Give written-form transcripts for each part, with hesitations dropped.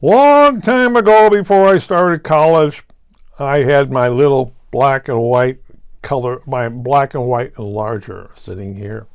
Long time ago, before I started college, I had my little black and white my black and white enlarger sitting here,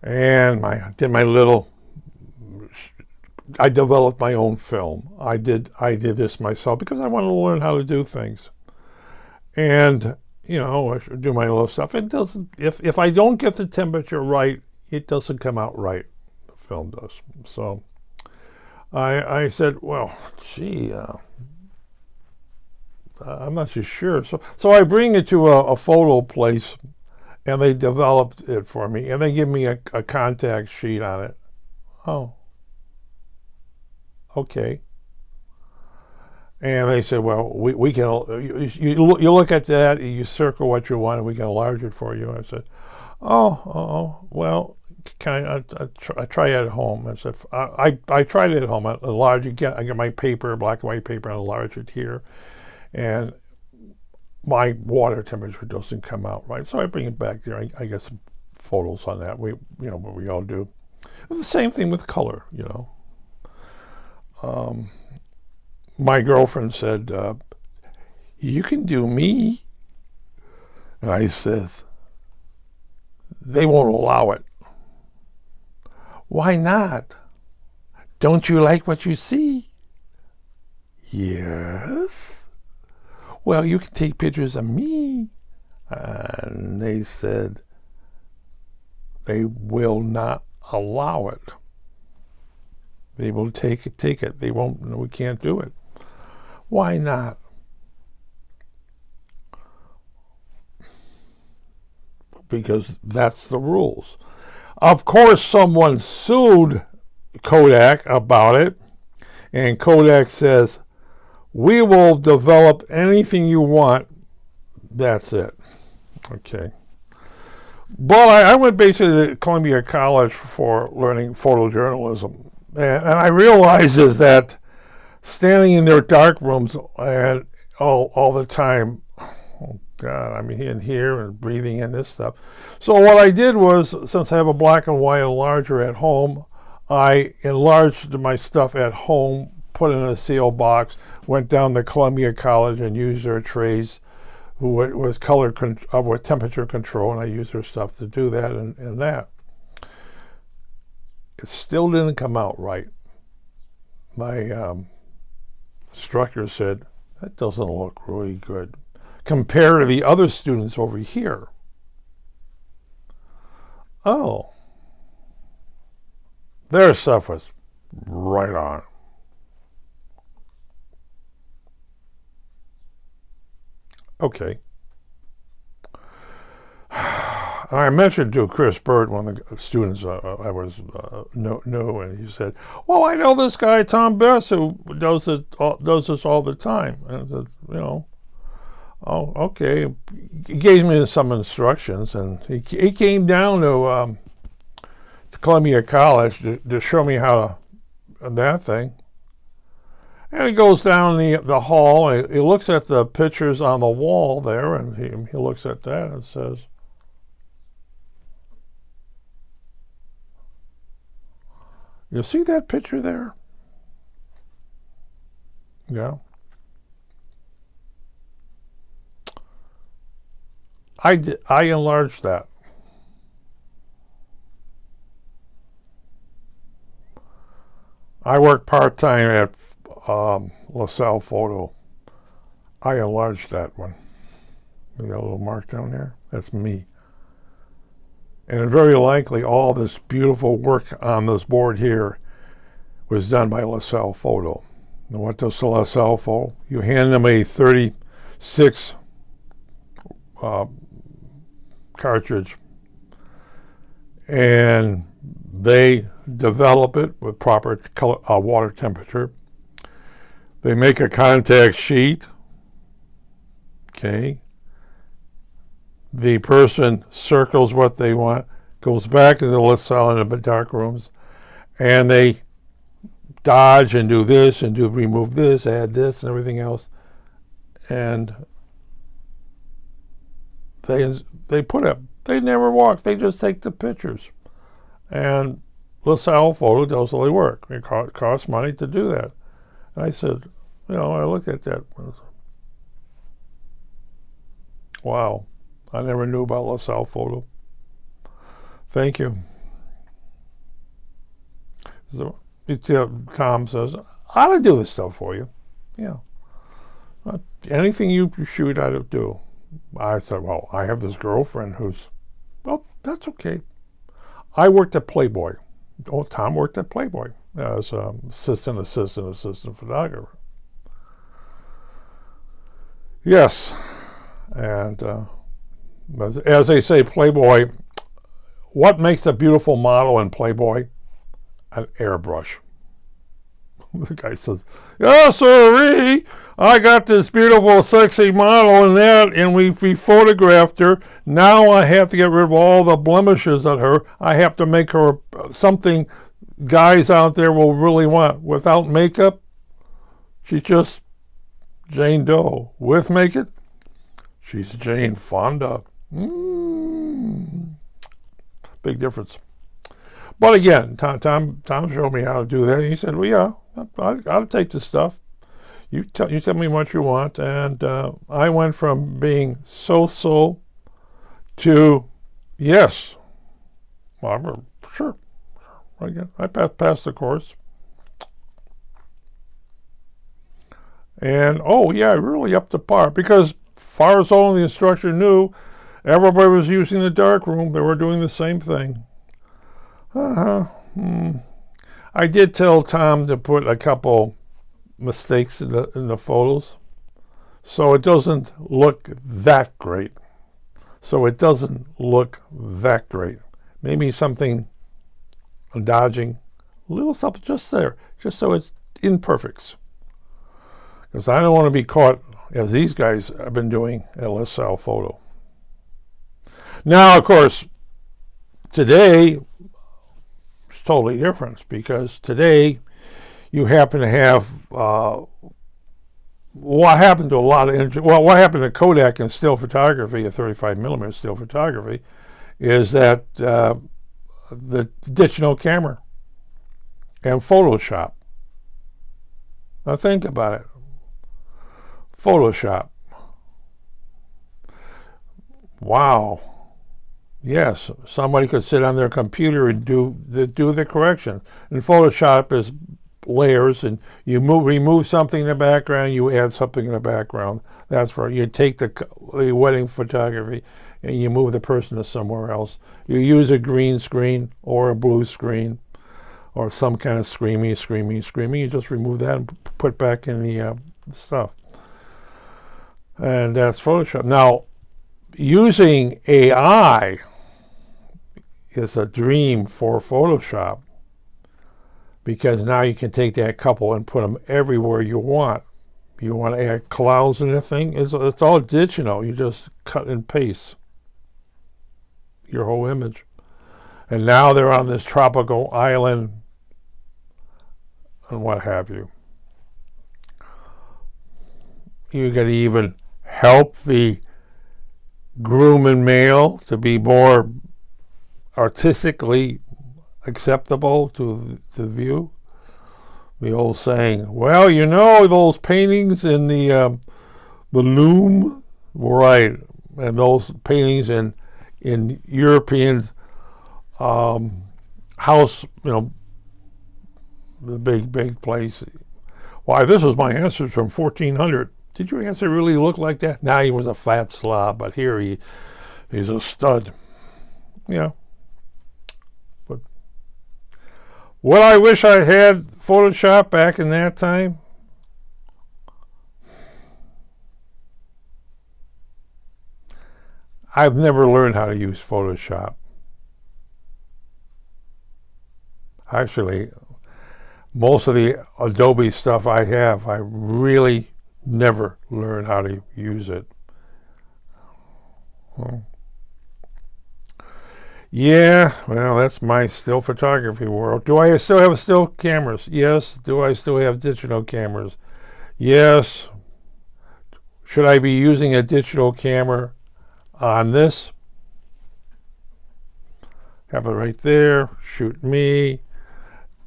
and I developed my own film. I did this myself because I wanted to learn how to do things, and I should do my little stuff. It doesn't. If I don't get the temperature right, it doesn't come out right. The film does. So I said, well, gee. I'm not too sure. So I bring it to a photo place, and they developed it for me, and they give me a contact sheet on it. Oh, okay. And they said, well, we can, you look at that, you circle what you want, and we can enlarge it for you. I said, well, I try it at home. I said, I tried it at home. I get my paper, black and white paper, and enlarge it here. And my water temperature doesn't come out right, so I bring it back there. I get some photos on that. What we all do. And the same thing with color. My girlfriend said, "You can do me," and I says, "They won't allow it." Why not? Don't you like what you see? Yes. Well, you can take pictures of me. And they said they will not allow it. They will take it. They won't, we can't do it. Why not? Because that's the rules. Of course, someone sued Kodak about it, and Kodak says, we will develop anything you want. That's it. Okay. But I went basically to Columbia College for learning photojournalism. And I realized is that standing in their dark rooms and all the time, oh God, I'm in here and breathing in this stuff. So what I did was, since I have a black and white enlarger at home, I enlarged my stuff at home, put it in a seal box, went down to Columbia College and used their trays with with temperature control, and I used their stuff to do that and that. It still didn't come out right. My instructor said, that doesn't look really good compared to the other students over here. Oh, their stuff was right on. Okay. I mentioned to Chris Bird, one of the students I was knew, and he said, "Well, I know this guy Tom Bess who does this all the time." And I said, "Oh, okay." He gave me some instructions, and he came down to Columbia College to show me how to that thing. And he goes down the hall, and he looks at the pictures on the wall there, and he looks at that and says, "You see that picture there?" Yeah. I enlarged that. I work part-time at LaSalle Photo. I enlarged that one. You got a little mark down there? That's me. And very likely all this beautiful work on this board here was done by LaSalle Photo. And what does LaSalle Photo? You hand them a 36 cartridge, and they develop it with proper water temperature. They make a contact sheet. Okay. The person circles what they want, goes back to the LaSalle in the dark rooms, and they dodge and do this and remove this, add this, and everything else. And they put up. They never walk. They just take the pictures. And LaSalle Photo does all the work. It costs money to do that. And I said, I looked at that. Wow, I never knew about LaSalle Photo. Thank you. So Tom says, I'll do this stuff for you. Yeah. Anything you shoot, I'll do. I said, well, I have this girlfriend who's, well, that's okay. I worked at Playboy. Oh, Tom worked at Playboy as assistant photographer. Yes. And as they say, Playboy, what makes a beautiful model in Playboy? An airbrush. The guy says, yeah, sirree, I got this beautiful, sexy model and we photographed her. Now I have to get rid of all the blemishes on her. I have to make her something guys out there will really want. Without makeup, she's just Jane Doe. With makeup, she's Jane Fonda. Big difference. But again, Tom showed me how to do that. He said, well, yeah, I'll take this stuff. You tell me what you want. And I went from being so-so to yes. Well, sure. Again, I passed the course. And, oh, yeah, really up to par. Because far as all the instructor knew, everybody was using the darkroom. They were doing the same thing. I did tell Tom to put a couple mistakes in the photos, so it doesn't look that great. Maybe something dodging, a little something just there, just so it's imperfects. Because I don't want to be caught, as these guys have been doing at LaSalle Photo. Now, of course, today it's totally different, because today you happen to have what happened to what happened to Kodak and still photography, a 35 millimeter still photography, is that the digital camera and Photoshop. Now think about it. Photoshop. Wow. Yes, somebody could sit on their computer and do the corrections. And Photoshop is layers, and you remove something in the background, you add something in the background. That's right. You take the wedding photography and you move the person to somewhere else. You use a green screen or a blue screen or some kind of screaming. You just remove that and put back in the stuff. And that's Photoshop. Now, using AI is a dream for Photoshop, because now you can take that couple and put them everywhere you want. You want to add clouds and everything, it's all digital. You just cut and paste your whole image. And now they're on this tropical island and what have you. You can even help the groom and male to be more artistically acceptable to view. The old saying, well, those paintings in the Louvre, right, and those paintings in European house, the big place. Why, this was my answer from 1400. Did your answer really look like that? Nah, he was a fat slob, but here he's a stud. Yeah. But would I wish I had Photoshop back in that time? I've never learned how to use Photoshop. Actually, most of the Adobe stuff I have, I really never learned how to use it. Yeah, well, that's my still photography world. Do I still have still cameras? Yes. Do I still have digital cameras? Yes. Should I be using a digital camera on this? Have it right there. Shoot me.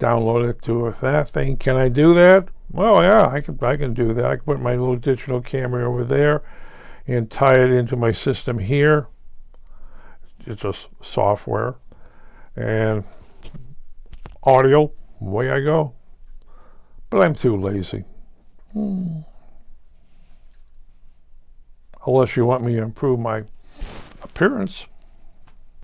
download it to that thing. Can I do that? Well, yeah, I can do that. I can put my little digital camera over there and tie it into my system here. It's just software and audio. Away I go. But I'm too lazy. Unless you want me to improve my appearance.